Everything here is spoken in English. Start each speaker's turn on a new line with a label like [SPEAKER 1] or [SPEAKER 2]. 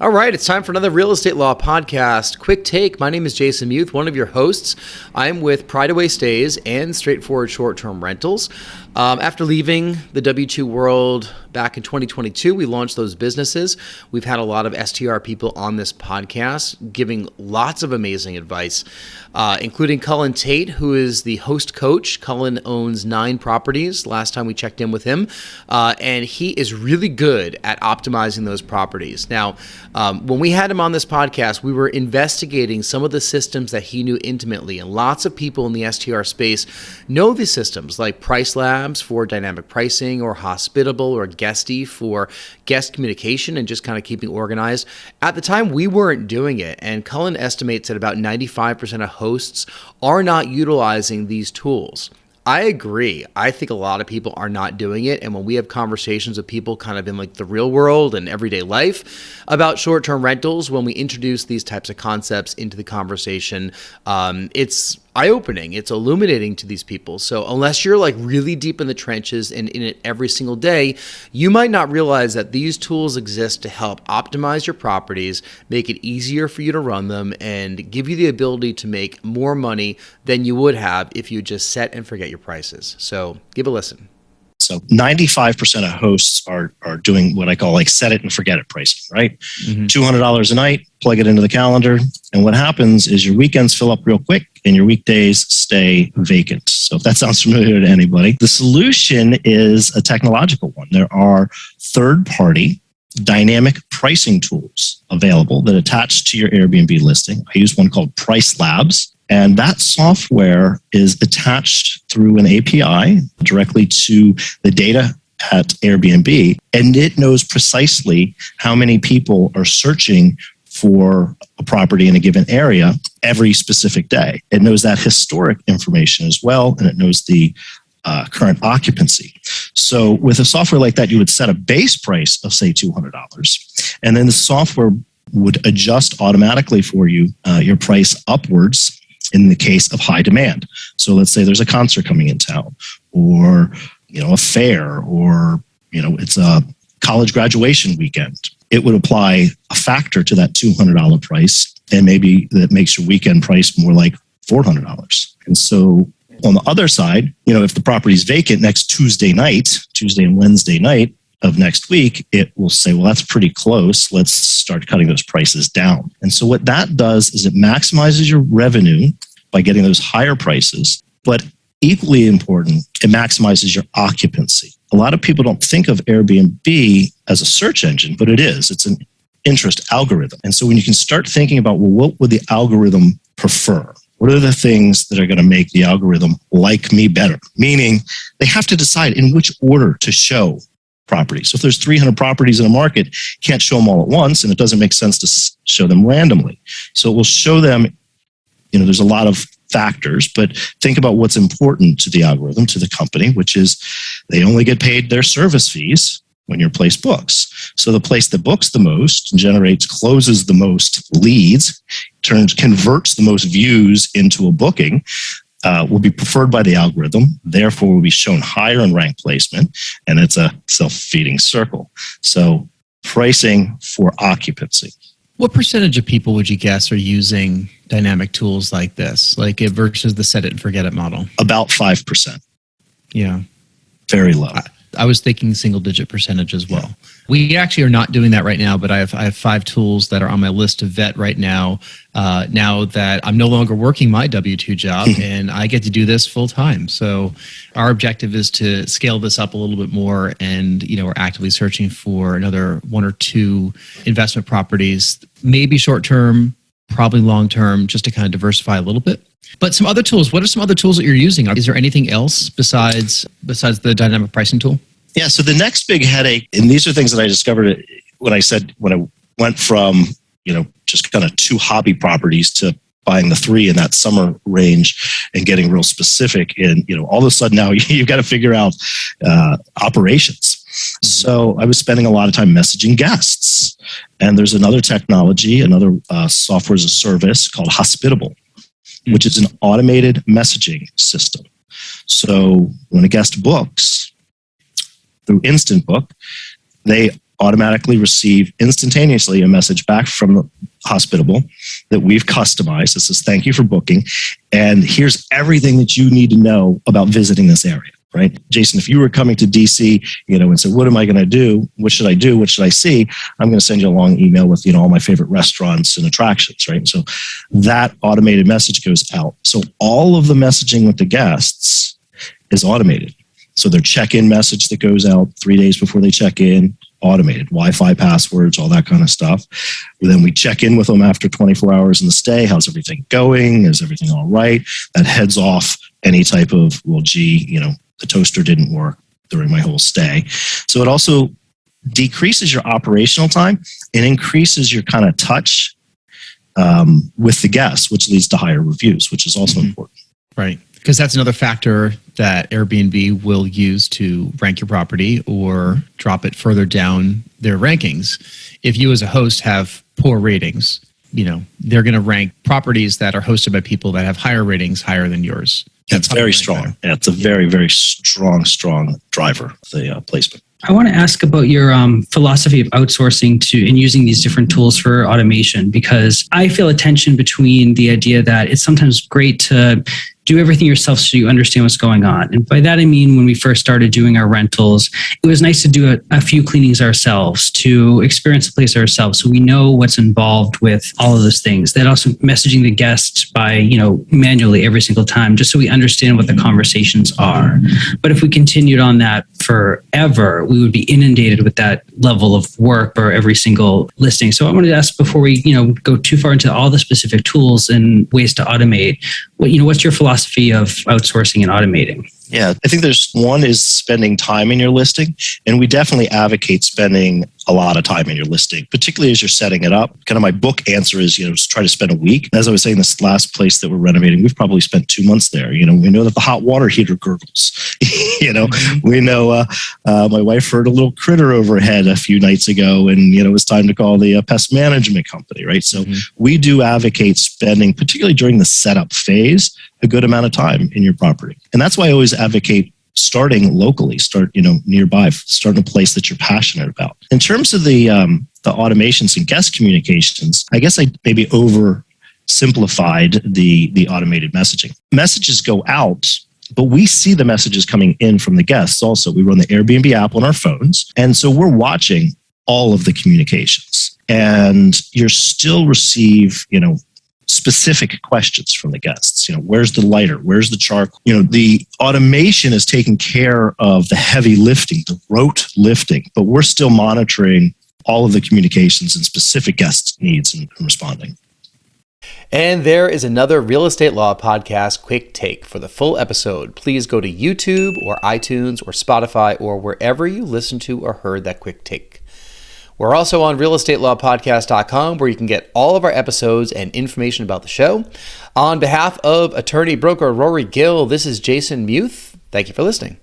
[SPEAKER 1] All right, it's time for another Real Estate Law podcast. Quick take. My name is Jason Muth, one of your hosts. I'm with Pride Away Stays and Straightforward Short-Term Rentals. After leaving the W-2 world back in 2022, we launched those businesses. We've had a lot of STR people on this podcast giving lots of amazing advice, including Culin Tate, who is the host coach. Culin owns 9 properties last time we checked in with him, and he is really good at optimizing those properties. Now, when we had him on this podcast, we were investigating some of the systems that he knew intimately, and lots of people in the STR space know these systems like pricelabs for dynamic pricing, or hospitable or guesty for guest communication and just kind of keeping organized. At the time, we weren't doing it, and Culin estimates that about 95% of hosts are not utilizing these tools. I agree. I think a lot of people are not doing it. And when we have conversations with people kind of in like the real world and everyday life about short-term rentals, when we introduce these types of concepts into the conversation, it's eye-opening. It's illuminating to these people. So unless you're like really deep in the trenches and in it every single day, you might not realize that these tools exist to help optimize your properties, make it easier for you to run them, and give you the ability to make more money than you would have if you just set and forget your prices. So give a listen.
[SPEAKER 2] So 95% of hosts are doing what I call like set it and forget it pricing, right? Mm-hmm. $200 a night, plug it into the calendar. And what happens is your weekends fill up real quick and your weekdays stay vacant. So if that sounds familiar to anybody, the solution is a technological one. There are third-party dynamic pricing tools available that attach to your Airbnb listing. I use one called pricelabs. And that software is attached through an API directly to the data at Airbnb, and it knows precisely how many people are searching for a property in a given area every specific day. It knows that historic information as well, and it knows the current occupancy. So with a software like that, you would set a base price of, say, $200, and then the software would adjust automatically for you your price upwards in the case of high demand. So let's say there's a concert coming in town, or a fair, or it's a college graduation weekend. It would apply a factor to that $200 price, and maybe that makes your weekend price more like $400. And so on the other side, if the property is vacant next Tuesday and Wednesday night of next week, it will say, well, that's pretty close. Let's start cutting those prices down. And so what that does is it maximizes your revenue by getting those higher prices, but equally important, it maximizes your occupancy. A lot of people don't think of Airbnb as a search engine, but it is. It's an interest algorithm. And so when you can start thinking about, well, what would the algorithm prefer? What are the things that are going to make the algorithm like me better? Meaning they have to decide in which order to show properties. So if there's 300 properties in a market, you can't show them all at once, and it doesn't make sense to show them randomly. So it will show them, there's a lot of factors, but think about what's important to the algorithm, to the company, which is they only get paid their service fees when your place books. So the place that books the most, closes the most leads, converts the most views into a booking, will be preferred by the algorithm, therefore will be shown higher in rank placement, and it's a self-feeding circle. So pricing for occupancy.
[SPEAKER 3] What percentage of people would you guess are using dynamic tools like this, like it versus the set it and forget it model?
[SPEAKER 2] About 5%.
[SPEAKER 3] Yeah.
[SPEAKER 2] Very low.
[SPEAKER 3] I was thinking single-digit percentage as well. We actually are not doing that right now, but I have 5 tools that are on my list to vet right now. Now that I'm no longer working my W-2 job and I get to do this full time. So our objective is to scale this up a little bit more, and we're actively searching for another 1 or 2 investment properties, maybe short-term, probably long-term, just to kind of diversify a little bit. But some other tools, what are some other tools that you're using? Is there anything else besides the dynamic pricing tool?
[SPEAKER 2] Yeah, so the next big headache, and these are things that I discovered when I went from, just kind of 2 hobby properties to buying the 3 in that summer range and getting real specific. And, all of a sudden now you've got to figure out operations. So I was spending a lot of time messaging guests. And there's another technology, another software as a service called Hospitable, which is an automated messaging system. So when a guest books through Instant Book, they automatically receive instantaneously a message back from Hospitable that we've customized. It says, thank you for booking. And here's everything that you need to know about visiting this area, right? Jason, if you were coming to DC, and said, what am I going to do? What should I do? What should I see? I'm going to send you a long email with, all my favorite restaurants and attractions, right? So that automated message goes out. So all of the messaging with the guests is automated. So their check-in message that goes out 3 days before they check in, automated, Wi-Fi passwords, all that kind of stuff. Then we check in with them after 24 hours in the stay. How's everything going? Is everything all right? That heads off any type of, the toaster didn't work during my whole stay. So it also decreases your operational time and increases your kind of touch with the guests, which leads to higher reviews, which is also important.
[SPEAKER 3] Right. Because that's another factor that Airbnb will use to rank your property or drop it further down their rankings. If you as a host have poor ratings, they're going to rank properties that are hosted by people that have higher ratings higher than yours.
[SPEAKER 2] That's very strong. Yeah, it's a very, very strong driver, the placement.
[SPEAKER 4] I want to ask about your philosophy of outsourcing and using these different tools for automation, because I feel a tension between the idea that it's sometimes great to do everything yourself so you understand what's going on. And by that, I mean, when we first started doing our rentals, it was nice to do a few cleanings ourselves, to experience the place ourselves, so we know what's involved with all of those things. Then also messaging the guests by, manually every single time, just so we understand what the conversations are. But if we continued on that forever, we would be inundated with that level of work for every single listing. So I wanted to ask, before we, go too far into all the specific tools and ways to automate, what's your philosophy of outsourcing and automating?
[SPEAKER 2] Yeah, I think there's one is spending time in your listing, and we definitely advocate spending a lot of time in your listing, particularly as you're setting it up. Kind of my book answer is, try to spend a week. As I was saying, this last place that we're renovating, we've probably spent 2 months there. We know that the hot water heater gurgles. We know my wife heard a little critter overhead a few nights ago, and it was time to call the pest management company, right? So we do advocate spending, particularly during the setup phase, a good amount of time in your property. And that's why I always advocate starting locally, nearby, start in a place that you're passionate about. In terms of the automations and guest communications, I guess I maybe oversimplified the automated messaging. Messages go out, but we see the messages coming in from the guests also. We run the Airbnb app on our phones, and so we're watching all of the communications. And you still receive, specific questions from the guests. Where's the lighter? Where's the charcoal? The automation is taking care of the heavy lifting, the rote lifting, but we're still monitoring all of the communications and specific guests' needs and responding.
[SPEAKER 1] And there is another Real Estate Law Podcast Quick Take. For the full episode, please go to YouTube or iTunes or Spotify or wherever you listen to or heard that Quick Take. We're also on realestatelawpodcast.com, where you can get all of our episodes and information about the show. On behalf of attorney broker Rory Gill, this is Jason Muth. Thank you for listening.